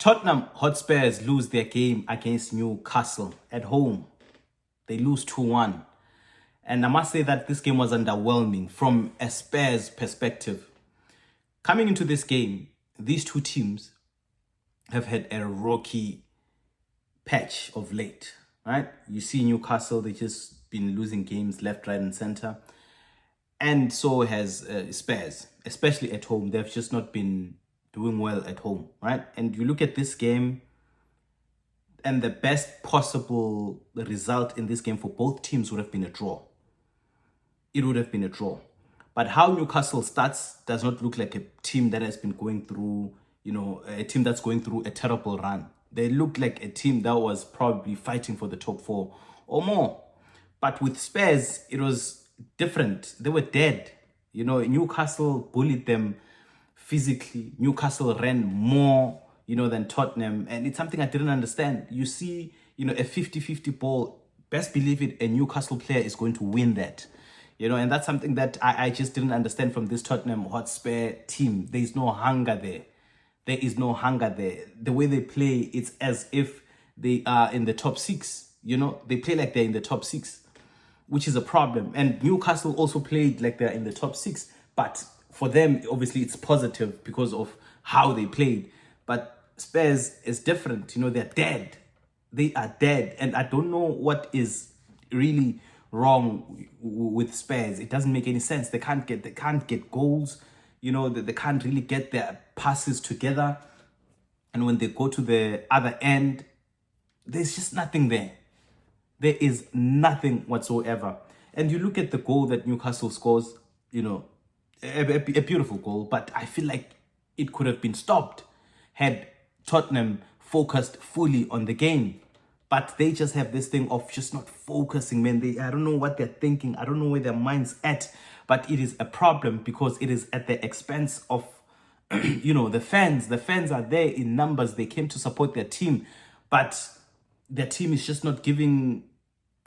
Tottenham Hotspurs lose their game against Newcastle at home. They lose 2-1. And I must say that this game was underwhelming from a Spurs perspective. Coming into this game, these two teams have had a rocky patch of late, right? You see Newcastle, they've just been losing games left, right, and center. And so has Spurs, especially at home. They've just not been doing well at home, right? And you look at this game, and the best possible result in this game for both teams would have been a draw. It would have been a draw. But how Newcastle starts does not look like a team that has been going through, a team that's going through a terrible run. They look like a team that was probably fighting for the top four or more. But with Spurs, it was different. They were dead. Newcastle bullied them physically. Newcastle ran more, than Tottenham. And it's something I didn't understand. You see, a 50-50 ball, best believe it, a Newcastle player is going to win that. And that's something that I just didn't understand from this Tottenham Hotspur team. There is no hunger there. There is no hunger there. The way they play, it's as if they are in the top six. They play like they're in the top six, which is a problem. And Newcastle also played like they're in the top six. But for them, obviously, it's positive because of how they played. But Spurs is different. They're dead. They are dead. And I don't know what is really wrong with Spurs. It doesn't make any sense. They can't get goals. They can't really get their passes together. And when they go to the other end, there's just nothing there. There is nothing whatsoever. And you look at the goal that Newcastle scores, a beautiful goal, but I feel like it could have been stopped had Tottenham focused fully on the game. But they just have this thing of just not focusing, man. I don't know what they're thinking. I don't know where their mind's at. But it is a problem because it is at the expense of, the fans. The fans are there in numbers. They came to support their team. But their team is just not giving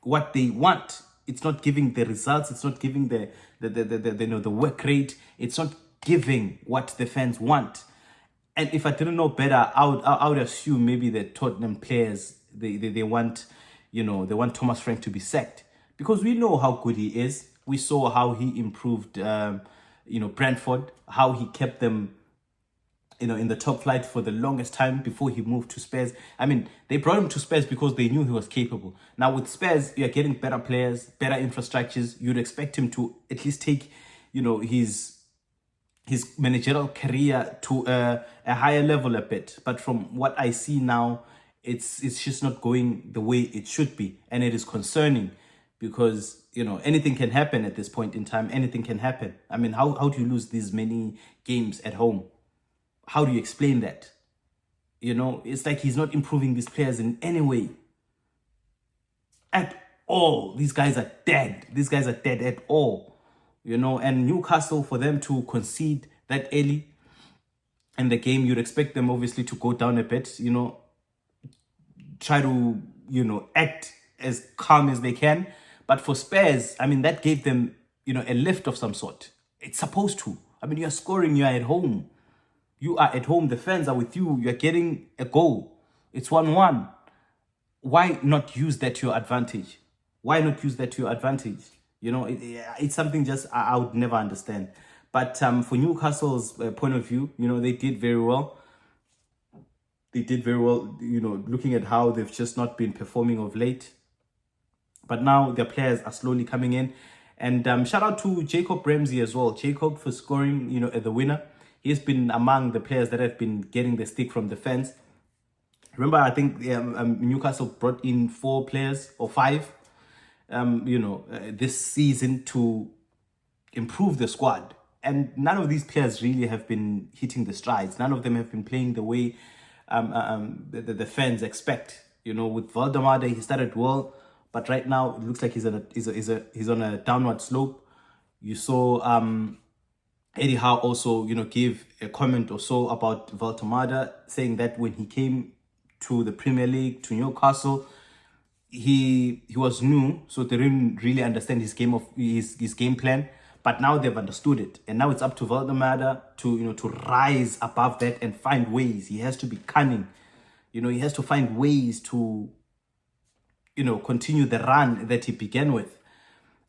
what they want. It's not giving the results. It's not giving the work rate. It's not giving what the fans want. And if I didn't know better, I would assume maybe the Tottenham players, they want, they want Thomas Frank to be sacked because we know how good he is. We saw how he improved, Brentford, how he kept them, in the top flight for the longest time before he moved to Spurs. I mean, they brought him to Spurs because they knew he was capable. Now with Spurs, you're getting better players, better infrastructures. You'd expect him to at least take, his managerial career to a higher level a bit. But from what I see now, it's just not going the way it should be. And it is concerning because, anything can happen at this point in time. Anything can happen. I mean, how do you lose these many games at home? How do you explain that? It's like he's not improving these players in any way. At all. These guys are dead. These guys are dead at all. And Newcastle, for them to concede that early in the game, you'd expect them obviously to go down a bit, try to, act as calm as they can. But for Spurs, I mean, that gave them, a lift of some sort. It's supposed to. I mean, you're scoring, you're at home. You are at home, the fans are with you, you're getting a goal. It's 1-1. Why not use that to your advantage? Why not use that to your advantage? It's something just I would never understand. But for Newcastle's point of view, they did very well. They did very well, looking at how they've just not been performing of late. But now their players are slowly coming in. And shout out to Jacob Ramsey as well. Jacob for scoring, the winner. He's been among the players that have been getting the stick from the fans. Remember, I think Newcastle brought in 4 players or 5, this season to improve the squad. And none of these players really have been hitting the strides. None of them have been playing the way the fans expect. With Valdemade, he started well, but right now it looks like he's on a downward slope. You saw Eddie Howe also, give a comment or so about Valdemade, saying that when he came to the Premier League, to Newcastle, he was new, so they didn't really understand his game plan. But now they've understood it, and now it's up to Valdemar to to rise above that and find ways. He has to be cunning, he has to find ways to continue the run that he began with.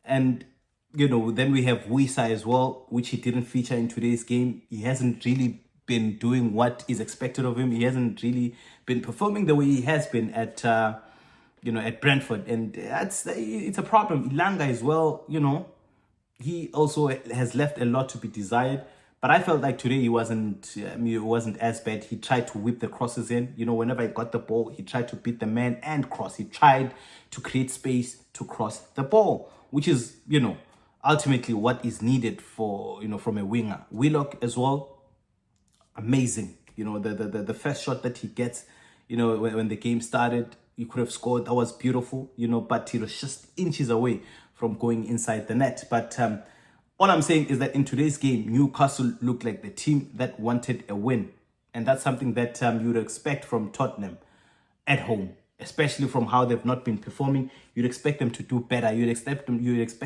And then we have Wisa as well, which he didn't feature in today's game. He hasn't really been doing what is expected of him. He hasn't really been performing the way he has been at at Brentford, and it's a problem. Ilanga as well, he also has left a lot to be desired. But I felt like today he wasn't as bad. He tried to whip the crosses in. Whenever he got the ball, he tried to beat the man and cross. He tried to create space to cross the ball, which is, ultimately what is needed for, from a winger. Willock as well, amazing. The first shot that he gets, when the game started, he could have scored. That was beautiful, but he was just inches away from going inside the net. But all I'm saying is that in today's game, Newcastle looked like the team that wanted a win. And that's something that you would expect from Tottenham at home, especially from how they've not been performing. You'd expect them to do better. You'd expect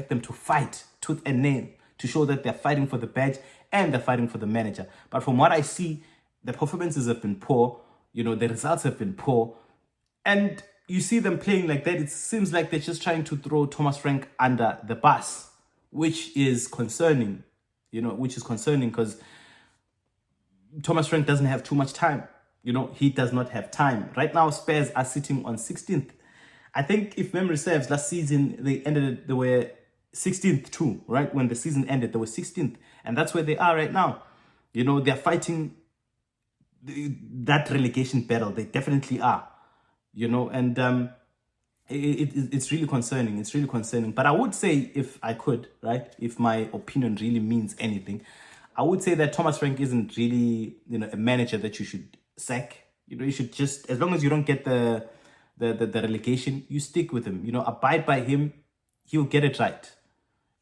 them to fight tooth and nail to show that they're fighting for the badge and they're fighting for the manager. But from what I see, the performances have been poor. The results have been poor. And you see them playing like that, it seems like they're just trying to throw Thomas Frank under the bus, which is concerning, because Thomas Frank doesn't have too much time. He does not have time. Right now, Spurs are sitting on 16th. I think if memory serves, last season they were 16th too, right? When the season ended, they were 16th. And that's where they are right now. They're fighting that relegation battle. They definitely are, and it's really concerning. It's really concerning. But I would say, if I could, right, if my opinion really means anything, I would say that Thomas Frank isn't really, a manager that you should sack. You should just, as long as you don't get the relegation, you stick with him. Abide by him. He'll get it right.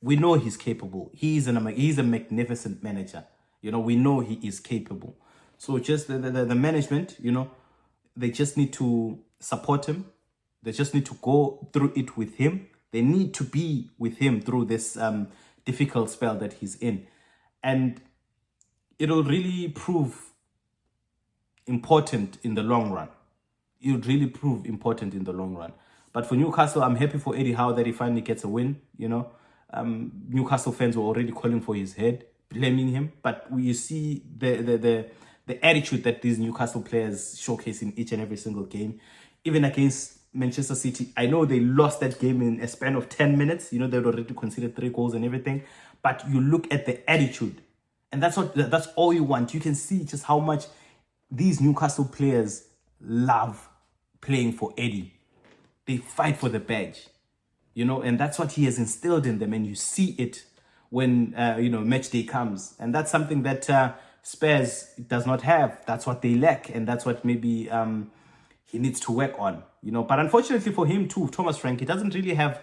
We know he's capable. He's a magnificent manager. We know he is capable. So just the management, they just need to support him. They just need to go through it with him. They need to be with him through this difficult spell that he's in. And it'll really prove important in the long run. It would really prove important in the long run. But for Newcastle, I'm happy for Eddie Howe that he finally gets a win. Newcastle fans were already calling for his head, blaming him. But you see the attitude that these Newcastle players showcase in each and every single game. Even against Manchester City, I know they lost that game in a span of 10 minutes. They'd already conceded 3 goals and everything. But you look at the attitude, and that's all you want. You can see just how much these Newcastle players love playing for Eddie. They fight for the badge, and that's what he has instilled in them. And you see it when, match day comes. And that's something that Spurs does not have. That's what they lack. And that's what maybe he needs to work on, But unfortunately for him too, Thomas Frank, he doesn't really have,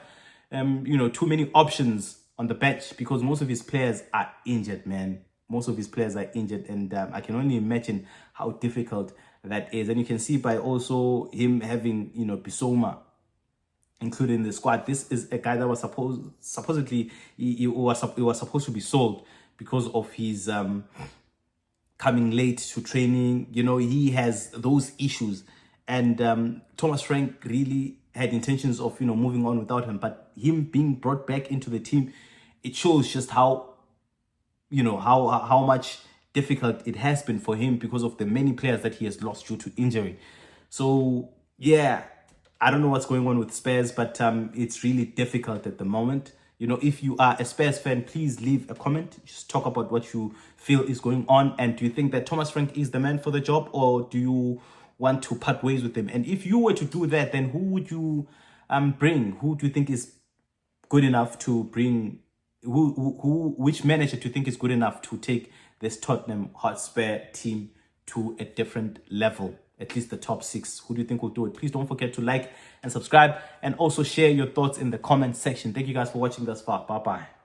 too many options on the bench because most of his players are injured, man. Most of his players are injured. And I can only imagine how difficult that is. And you can see by also him having, Bissouma included in the squad. This is a guy that was supposedly he was supposed to be sold because of his coming late to training. He has those issues. And Thomas Frank really had intentions of, moving on without him. But him being brought back into the team, it shows just how, how much difficult it has been for him because of the many players that he has lost due to injury. So, yeah, I don't know what's going on with Spurs, but it's really difficult at the moment. If you are a Spurs fan, please leave a comment. Just talk about what you feel is going on. And do you think that Thomas Frank is the man for the job, or do you want to part ways with him? And if you were to do that, then who would you bring? Who do you think is good enough to bring? Which manager do you think is good enough to take this Tottenham Hotspur team to a different level? At least the top 6. Who do you think will do it? Please don't forget to like and subscribe, and also share your thoughts in the comment section. Thank you guys for watching thus far. Bye-bye.